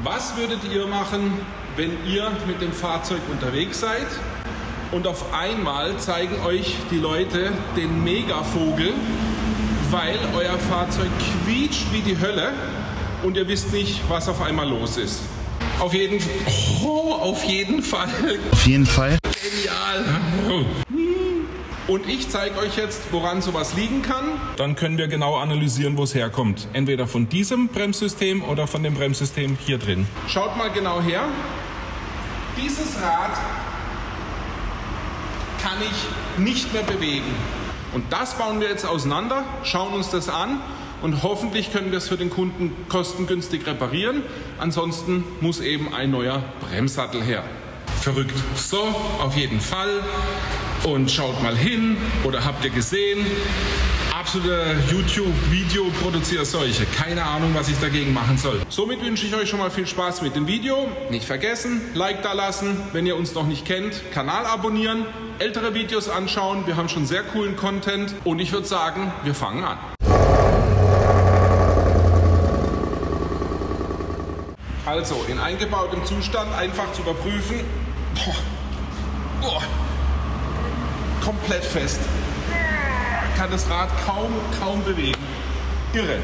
Was würdet ihr machen, wenn ihr mit dem Fahrzeug unterwegs seid und auf einmal zeigen euch die Leute den Megavogel, weil euer Fahrzeug quietscht wie die Hölle und ihr wisst nicht, was auf einmal los ist? Auf jeden Fall. Auf jeden Fall. Genial. Und ich zeige euch jetzt, woran sowas liegen kann. Dann können wir genau analysieren, wo es herkommt. Entweder von diesem Bremssystem oder von dem Bremssystem hier drin. Schaut mal genau her. Dieses Rad kann ich nicht mehr bewegen. Und das bauen wir jetzt auseinander, schauen uns das an und hoffentlich können wir es für den Kunden kostengünstig reparieren. Ansonsten muss eben ein neuer Bremssattel her. Verrückt. So, auf jeden Fall. Und schaut mal hin, oder habt ihr gesehen, absolute YouTube-Video-Produzierseuche. Keine Ahnung, was ich dagegen machen soll. Somit wünsche ich euch schon mal viel Spaß mit dem Video. Nicht vergessen, Like da lassen, wenn ihr uns noch nicht kennt, Kanal abonnieren, ältere Videos anschauen. Wir haben schon sehr coolen Content und ich würde sagen, wir fangen an. Also, in eingebautem Zustand einfach zu überprüfen. Komplett fest. Kann das Rad kaum bewegen. Irre.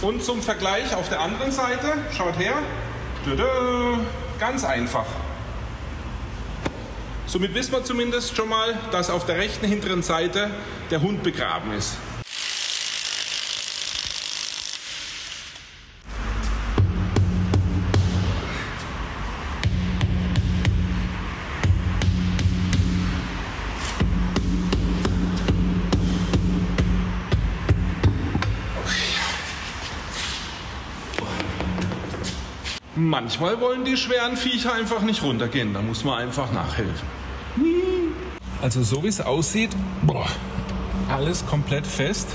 Und zum Vergleich auf der anderen Seite, schaut her, ganz einfach. Somit wissen wir zumindest schon mal, dass auf der rechten hinteren Seite der Hund begraben ist. Manchmal wollen die schweren Viecher einfach nicht runtergehen, da muss man einfach nachhelfen. Also so wie es aussieht, alles komplett fest,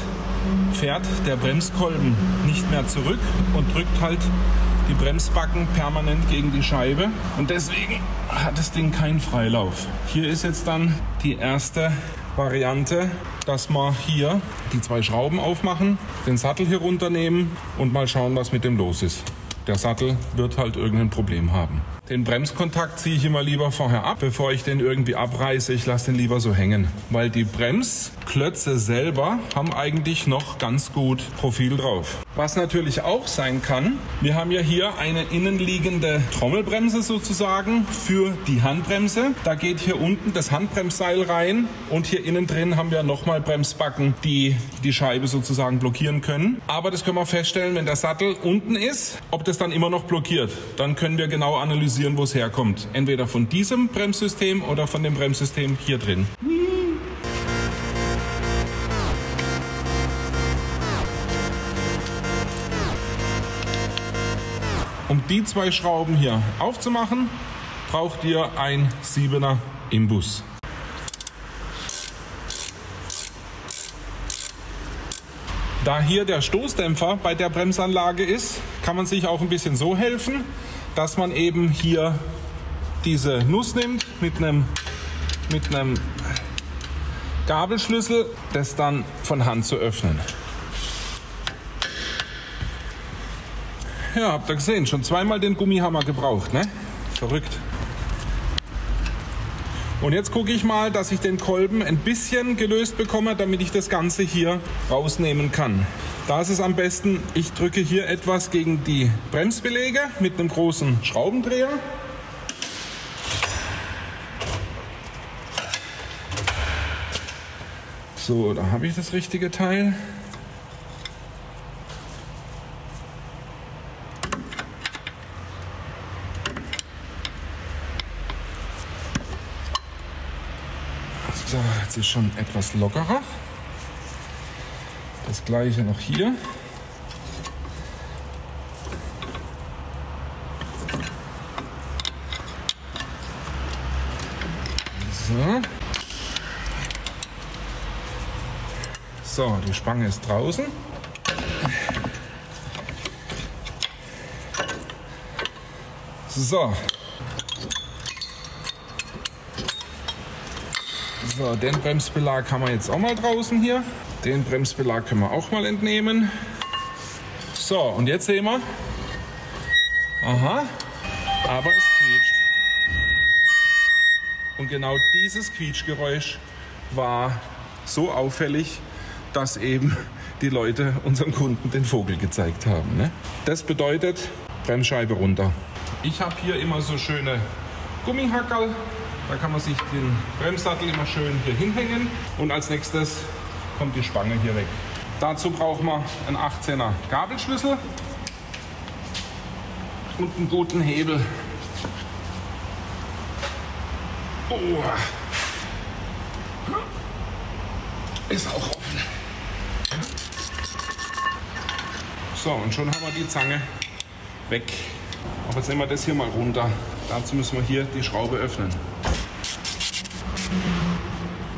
fährt der Bremskolben nicht mehr zurück und drückt halt die Bremsbacken permanent gegen die Scheibe und deswegen hat das Ding keinen Freilauf. Hier ist jetzt dann die erste Variante, dass wir hier die zwei Schrauben aufmachen, den Sattel hier runternehmen und mal schauen, was mit dem los ist. Der Sattel wird halt irgendein Problem haben. Den Bremskontakt ziehe ich immer lieber vorher ab, bevor ich den irgendwie abreiße. Ich lasse den lieber so hängen, weil die Bremsklötze selber haben eigentlich noch ganz gut Profil drauf. Was natürlich auch sein kann, wir haben ja hier eine innenliegende Trommelbremse sozusagen für die Handbremse. Da geht hier unten das Handbremsseil rein und hier innen drin haben wir nochmal Bremsbacken, die die Scheibe sozusagen blockieren können. Aber das können wir feststellen, wenn der Sattel unten ist, ob das dann immer noch blockiert. Dann können wir genau analysieren, wo es herkommt. Entweder von diesem Bremssystem oder von dem Bremssystem hier drin. Um die zwei Schrauben hier aufzumachen, braucht ihr ein 7er Imbus. Da hier der Stoßdämpfer bei der Bremsanlage ist, kann man sich auch ein bisschen so helfen, dass man eben hier diese Nuss nimmt mit einem Gabelschlüssel, das dann von Hand zu öffnen. Ja, habt ihr gesehen, schon zweimal den Gummihammer gebraucht, ne? Verrückt. Und jetzt gucke ich mal, dass ich den Kolben ein bisschen gelöst bekomme, damit ich das Ganze hier rausnehmen kann. Da ist es am besten, ich drücke hier etwas gegen die Bremsbeläge mit einem großen Schraubendreher. So, da habe ich das richtige Teil. So, jetzt ist schon etwas lockerer. Das gleiche noch hier. So. So, die Spange ist draußen. So. So, den Bremsbelag haben wir jetzt auch mal draußen hier. Den Bremsbelag können wir auch mal entnehmen. So, und jetzt sehen wir, Aha, aber es quietscht. Und genau dieses Quietschgeräusch war so auffällig, dass eben die Leute unserem Kunden den Vogel gezeigt haben. Ne? Das bedeutet Bremsscheibe runter. Ich habe hier immer so schöne Gummihackerl. Da kann man sich den Bremssattel immer schön hier hinhängen. Und als nächstes kommt die Spange hier weg. Dazu braucht man einen 18er Gabelschlüssel und einen guten Hebel. Oh. Ist auch offen. So, und schon haben wir die Zange weg. Aber jetzt nehmen wir das hier mal runter. Dazu müssen wir hier die Schraube öffnen.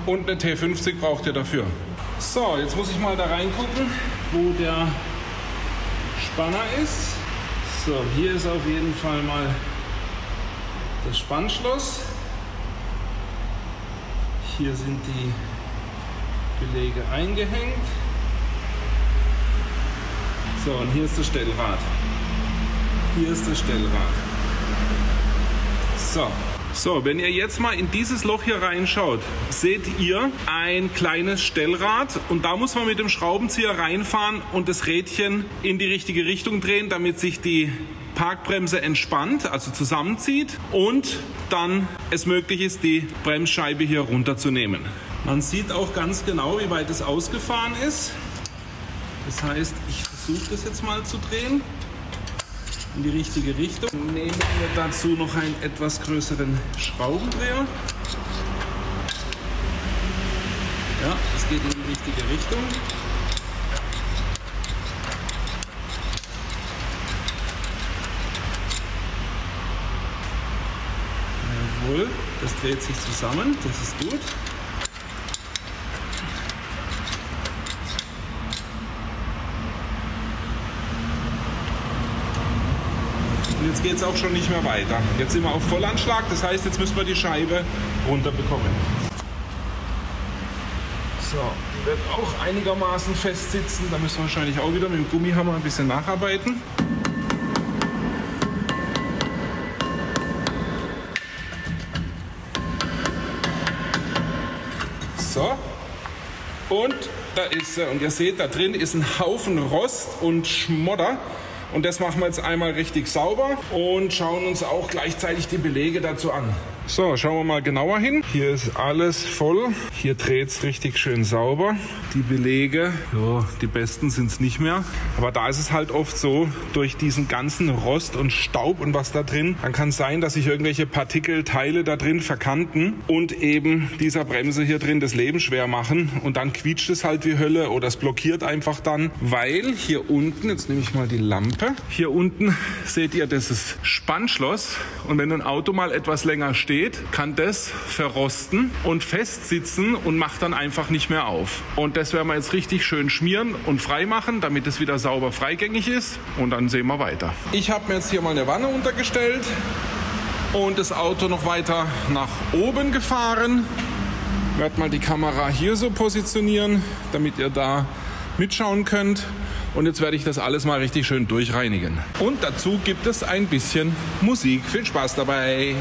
Und eine T50 braucht ihr dafür. So, jetzt muss ich mal da reingucken, wo der Spanner ist. So, hier ist auf jeden Fall mal das Spannschloss. Hier sind die Belege eingehängt. So, und hier ist das Stellrad. Hier ist das Stellrad. So, wenn ihr jetzt mal in dieses Loch hier reinschaut, seht ihr ein kleines Stellrad und da muss man mit dem Schraubenzieher reinfahren und das Rädchen in die richtige Richtung drehen, damit sich die Parkbremse entspannt, also zusammenzieht und dann es möglich ist, die Bremsscheibe hier runterzunehmen. Man sieht auch ganz genau, wie weit es ausgefahren ist. Das heißt, ich versuche das jetzt mal zu drehen in die richtige Richtung. Nehmen wir dazu noch einen etwas größeren Schraubendreher. Ja, es geht in die richtige Richtung. Jawohl, das dreht sich zusammen, das ist gut. Und jetzt geht es auch schon nicht mehr weiter. Jetzt sind wir auf Vollanschlag, das heißt, jetzt müssen wir die Scheibe runterbekommen. So, die wird auch einigermaßen fest sitzen. Da müssen wir wahrscheinlich auch wieder mit dem Gummihammer ein bisschen nacharbeiten. So, und da ist sie. Und ihr seht, da drin ist ein Haufen Rost und Schmodder. Und das machen wir jetzt einmal richtig sauber und schauen uns auch gleichzeitig die Belege dazu an. So, schauen wir mal genauer hin. Hier ist alles voll. Hier dreht es richtig schön sauber. Die Belege, ja, die besten sind es nicht mehr. Aber da ist es halt oft so, durch diesen ganzen Rost und Staub und was da drin, dann kann es sein, dass sich irgendwelche Partikelteile da drin verkanten und eben dieser Bremse hier drin das Leben schwer machen. Und dann quietscht es halt wie Hölle oder es blockiert einfach dann, weil hier unten, jetzt nehme ich mal die Lampe, hier unten seht ihr, das ist Spannschloss. Und wenn ein Auto mal etwas länger steht, kann das verrosten und festsitzen und macht dann einfach nicht mehr auf. Und das werden wir jetzt richtig schön schmieren und frei machen, damit es wieder sauber freigängig ist. Und dann sehen wir weiter. Ich habe mir jetzt hier mal eine Wanne untergestellt und das Auto noch weiter nach oben gefahren. Ich werde mal die Kamera hier so positionieren, damit ihr da mitschauen könnt. Und jetzt werde ich das alles mal richtig schön durchreinigen. Und dazu gibt es ein bisschen Musik. Viel Spaß dabei!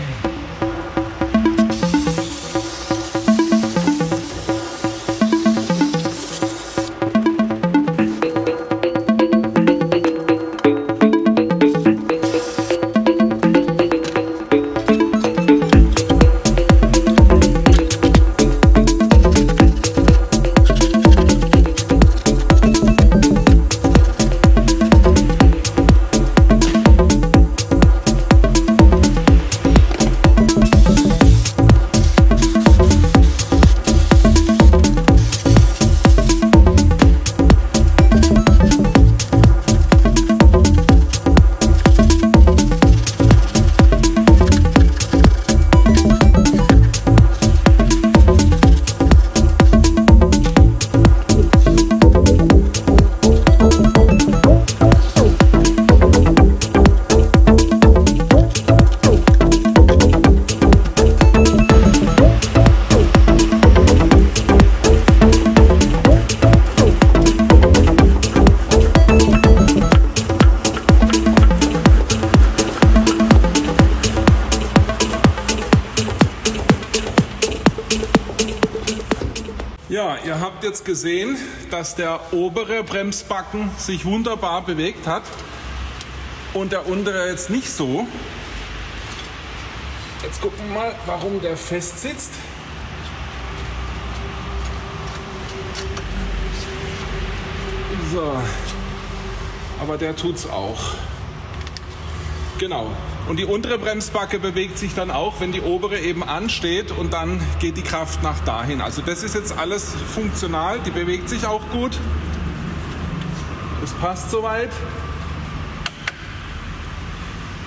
Ja, ihr habt jetzt gesehen, dass der obere Bremsbacken sich wunderbar bewegt hat und der untere jetzt nicht so. Jetzt gucken wir mal, warum der fest sitzt. So, aber der tut's auch. Genau. Und die untere Bremsbacke bewegt sich dann auch, wenn die obere eben ansteht und dann geht die Kraft nach dahin. Also das ist jetzt alles funktional, die bewegt sich auch gut. Das passt soweit.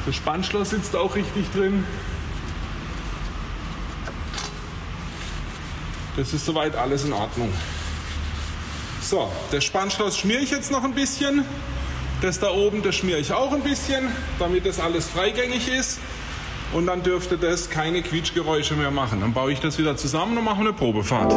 Das Spannschloss sitzt auch richtig drin. Das ist soweit alles in Ordnung. So, das Spannschloss schmiere ich jetzt noch ein bisschen. Das da oben, das schmiere ich auch ein bisschen, damit das alles freigängig ist. Und dann dürfte das keine Quietschgeräusche mehr machen. Dann baue ich das wieder zusammen und mache eine Probefahrt.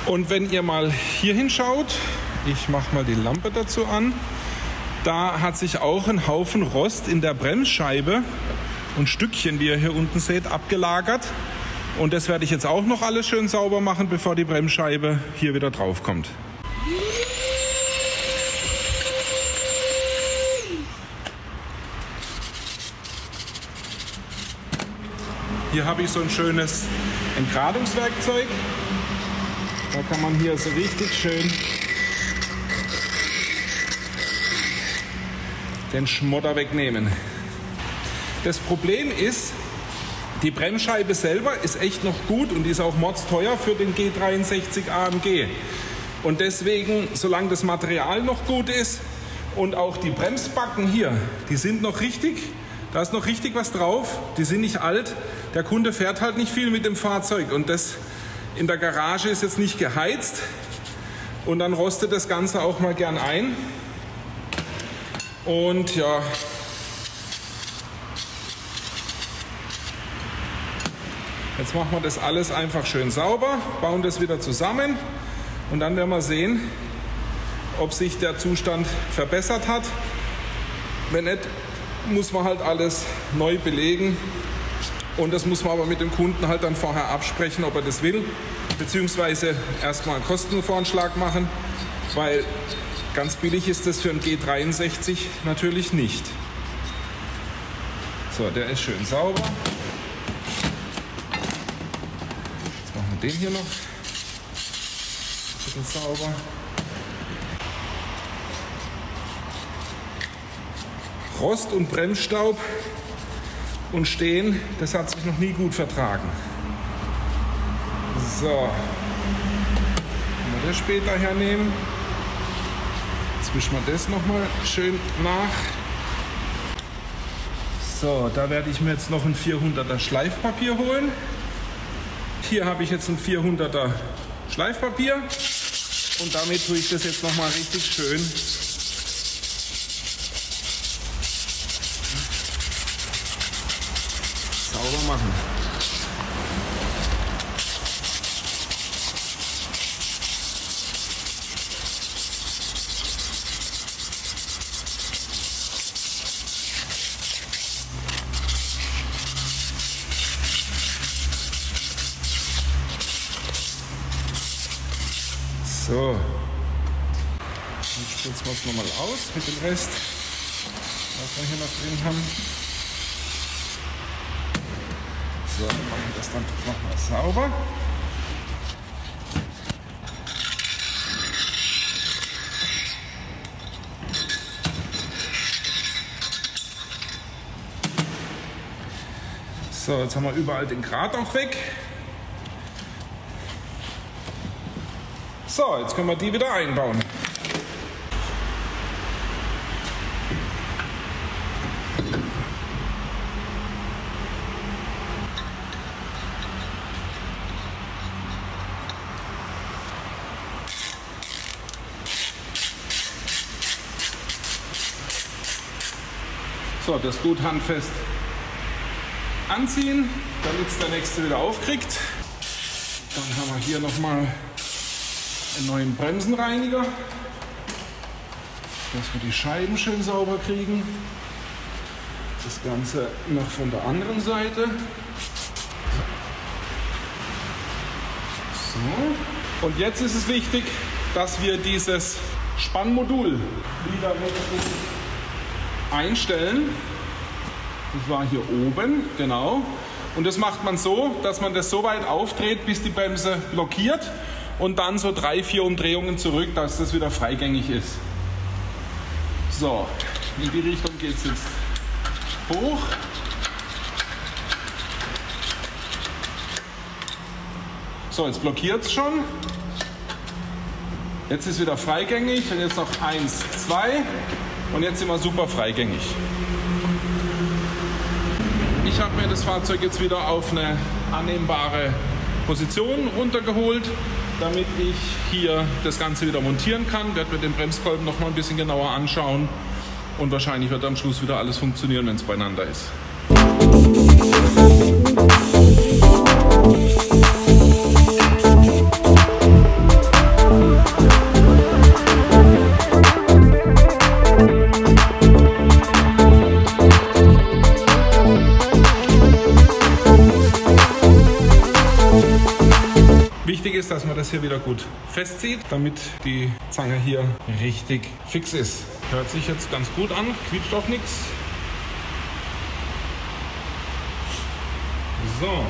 Und wenn ihr mal hier hinschaut, ich mache mal die Lampe dazu an, da hat sich auch ein Haufen Rost in der Bremsscheibe und Stückchen, die ihr hier unten seht, abgelagert. Und das werde ich jetzt auch noch alles schön sauber machen, bevor die Bremsscheibe hier wieder drauf kommt. Hier habe ich so ein schönes Entgradungswerkzeug. Da kann man hier so richtig schön den Schmodder wegnehmen. Das Problem ist, die Bremsscheibe selber ist echt noch gut und die ist auch mordsteuer für den G63 AMG. Und deswegen, solange das Material noch gut ist und auch die Bremsbacken hier, die sind noch richtig, da ist noch richtig was drauf, die sind nicht alt. Der Kunde fährt halt nicht viel mit dem Fahrzeug und das in der Garage ist jetzt nicht geheizt und dann rostet das Ganze auch mal gern ein. Und ja, jetzt machen wir das alles einfach schön sauber, bauen das wieder zusammen und dann werden wir sehen, ob sich der Zustand verbessert hat. Wenn nicht, muss man halt alles neu belegen. Und das muss man aber mit dem Kunden halt dann vorher absprechen, ob er das will, beziehungsweise erstmal einen Kostenvoranschlag machen, weil ganz billig ist das für einen G63 natürlich nicht. So, der ist schön sauber. Jetzt machen wir den hier noch ein bisschen sauber. Rost und Bremsstaub und Stehen, das hat sich noch nie gut vertragen. So, können wir das später hernehmen. Jetzt mischen wir das nochmal schön nach. So, da werde ich mir jetzt noch ein 400er Schleifpapier holen. Hier habe ich jetzt ein 400er Schleifpapier und damit tue ich das jetzt nochmal richtig schön sauber machen. So, dann spritzen wir es nochmal aus mit dem Rest, was wir hier noch drin haben. So, dann machen wir das dann nochmal sauber. So, jetzt haben wir überall den Grat auch weg. So, jetzt können wir die wieder einbauen. So, das gut handfest anziehen, damit es der nächste wieder aufkriegt. Dann haben wir hier nochmal einen neuen Bremsenreiniger, dass wir die Scheiben schön sauber kriegen. Das Ganze noch von der anderen Seite. So. Und jetzt ist es wichtig, dass wir dieses Spannmodul wieder richtig einstellen. Das war hier oben, genau. Und das macht man so, dass man das so weit aufdreht, bis die Bremse blockiert und dann so 3-4 Umdrehungen zurück, dass das wieder freigängig ist. So, in die Richtung geht es jetzt hoch. So, jetzt blockiert es schon. Jetzt ist wieder freigängig und jetzt noch 1, 2 und jetzt sind wir super freigängig. Ich habe mir das Fahrzeug jetzt wieder auf eine annehmbare Position runtergeholt, damit ich hier das Ganze wieder montieren kann. Ich werde mir den Bremskolben noch mal ein bisschen genauer anschauen und wahrscheinlich wird am Schluss wieder alles funktionieren, wenn es beieinander ist. Wichtig ist, dass man das hier wieder gut festzieht, damit die Zange hier richtig fix ist. Hört sich jetzt ganz gut an, quietscht auch nichts. So.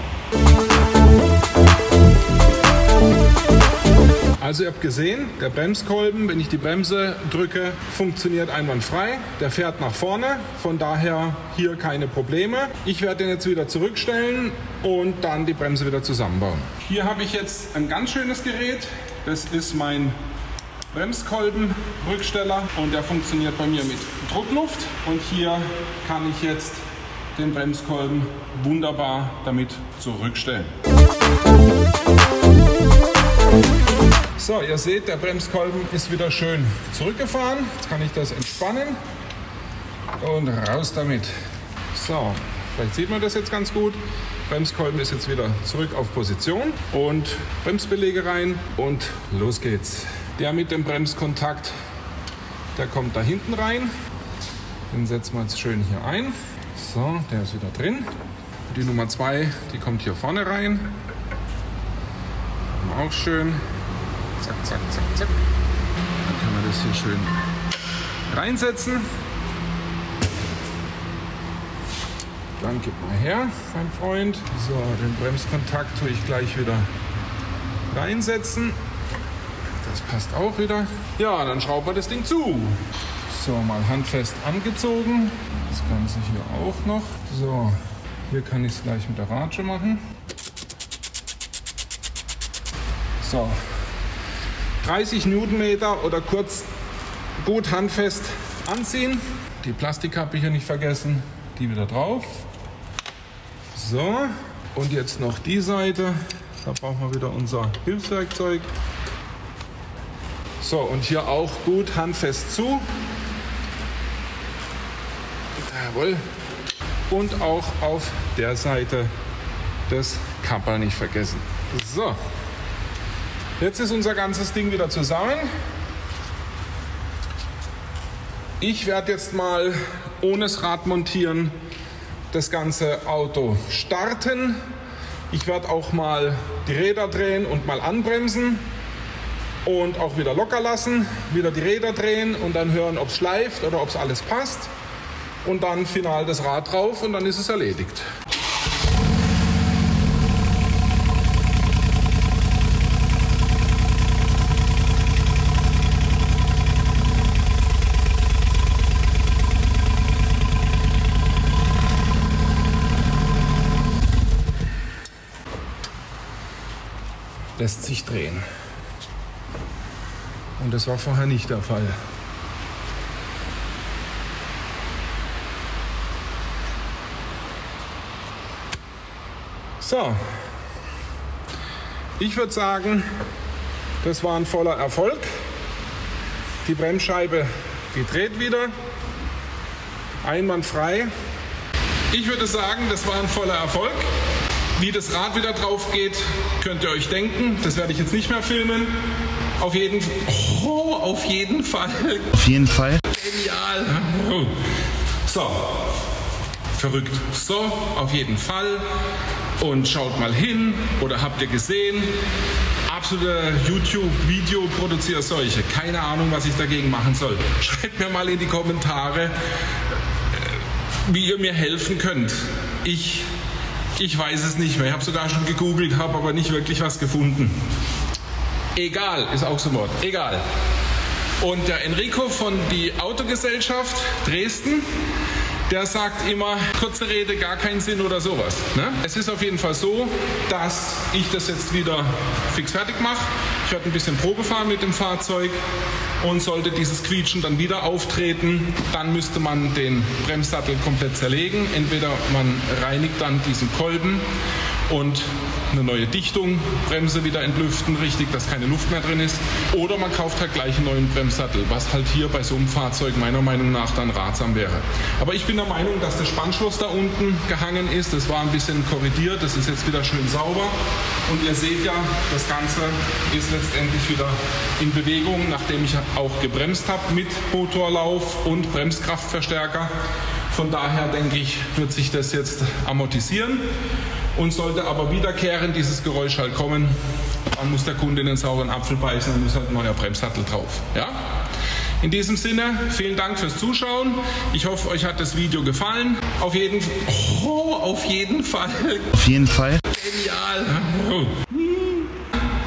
Also ihr habt gesehen, der Bremskolben, wenn ich die Bremse drücke, funktioniert einwandfrei. Der fährt nach vorne, von daher hier keine Probleme. Ich werde den jetzt wieder zurückstellen und dann die Bremse wieder zusammenbauen. Hier habe ich jetzt ein ganz schönes Gerät. Das ist mein Bremskolbenrücksteller und der funktioniert bei mir mit Druckluft. Und hier kann ich jetzt den Bremskolben wunderbar damit zurückstellen. So, ihr seht, der Bremskolben ist wieder schön zurückgefahren. Jetzt kann ich das entspannen und raus damit. So, vielleicht sieht man das jetzt ganz gut. Bremskolben ist jetzt wieder zurück auf Position und Bremsbeläge rein und los geht's. Der mit dem Bremskontakt, der kommt da hinten rein. Den setzen wir jetzt schön hier ein. So, der ist wieder drin. Die Nummer 2, die kommt hier vorne rein. Auch schön. Zack, zack, zack, zack. Dann können wir das hier schön reinsetzen. Dann gib mal her, mein Freund. So, den Bremskontakt tue ich gleich wieder reinsetzen. Das passt auch wieder. Ja, dann schrauben wir das Ding zu. So, mal handfest angezogen. Das Ganze hier auch noch. So, hier kann ich es gleich mit der Ratsche machen. So, 30 Newtonmeter oder kurz gut handfest anziehen. Die Plastikkappe hier nicht vergessen, die wieder drauf. So, und jetzt noch die Seite. Da brauchen wir wieder unser Hilfswerkzeug. So, und hier auch gut handfest zu. Jawohl. Und auch auf der Seite das Kapperl nicht vergessen. So. Jetzt ist unser ganzes Ding wieder zusammen. Ich werde jetzt mal ohne das Rad montieren das ganze Auto starten. Ich werde auch mal die Räder drehen und mal anbremsen und auch wieder locker lassen, wieder die Räder drehen und dann hören, ob es schleift oder ob es alles passt. Und dann final das Rad drauf und dann ist es erledigt. Lässt sich drehen. Und das war vorher nicht der Fall. So, ich würde sagen, das war ein voller Erfolg. Die Bremsscheibe, die dreht wieder. einwandfrei. Ich würde sagen, das war ein voller Erfolg. Wie das Rad wieder drauf geht, könnt ihr euch denken. Das werde ich jetzt nicht mehr filmen. Auf jeden Fall. Auf jeden Fall. Auf jeden Fall. Genial. So. Verrückt. So, auf jeden Fall. Und schaut mal hin. Oder habt ihr gesehen? Absolute YouTube-Video-Produzierseuche. Keine Ahnung, was ich dagegen machen soll. Schreibt mir mal in die Kommentare, wie ihr mir helfen könnt. Ich weiß es nicht mehr. Ich habe sogar schon gegoogelt, habe aber nicht wirklich was gefunden. Egal, ist auch so ein Wort. Egal. Und der Enrico von die Autogesellschaft Dresden, der sagt immer, kurze Rede, gar keinen Sinn oder sowas. Ne? Es ist auf jeden Fall so, dass ich das jetzt wieder fix fertig mache. Ich werde ein bisschen Probe fahren mit dem Fahrzeug und sollte dieses Quietschen dann wieder auftreten, dann müsste man den Bremssattel komplett zerlegen. Entweder man reinigt dann diesen Kolben und eine neue Dichtung, Bremse wieder entlüften, richtig, dass keine Luft mehr drin ist. Oder man kauft halt gleich einen neuen Bremssattel, was halt hier bei so einem Fahrzeug meiner Meinung nach dann ratsam wäre. Aber ich bin der Meinung, dass der Spannschloss da unten gehangen ist. Das war ein bisschen korrigiert, das ist jetzt wieder schön sauber. Und ihr seht ja, das Ganze ist letztendlich wieder in Bewegung, nachdem ich auch gebremst habe mit Motorlauf und Bremskraftverstärker. Von daher denke ich, wird sich das jetzt amortisieren. Und sollte aber wiederkehrend dieses Geräusch halt kommen, dann muss der Kunde in den sauren Apfel beißen, dann muss halt ein neuer Bremssattel drauf. Ja? In diesem Sinne, vielen Dank fürs Zuschauen. Ich hoffe, euch hat das Video gefallen. Auf jeden Fall. Auf jeden Fall. Auf jeden Fall. Genial.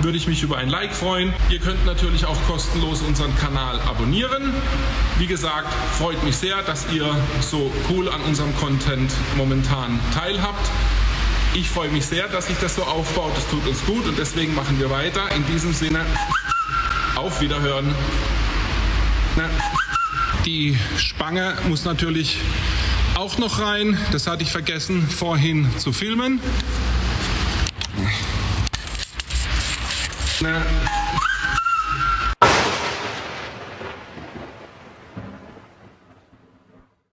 Würde ich mich über ein Like freuen. Ihr könnt natürlich auch kostenlos unseren Kanal abonnieren. Wie gesagt, freut mich sehr, dass ihr so cool an unserem Content momentan teilhabt. Ich freue mich sehr, dass sich das so aufbaut. Das tut uns gut und deswegen machen wir weiter. In diesem Sinne, auf Wiederhören. Die Spange muss natürlich auch noch rein. Das hatte ich vergessen vorhin zu filmen.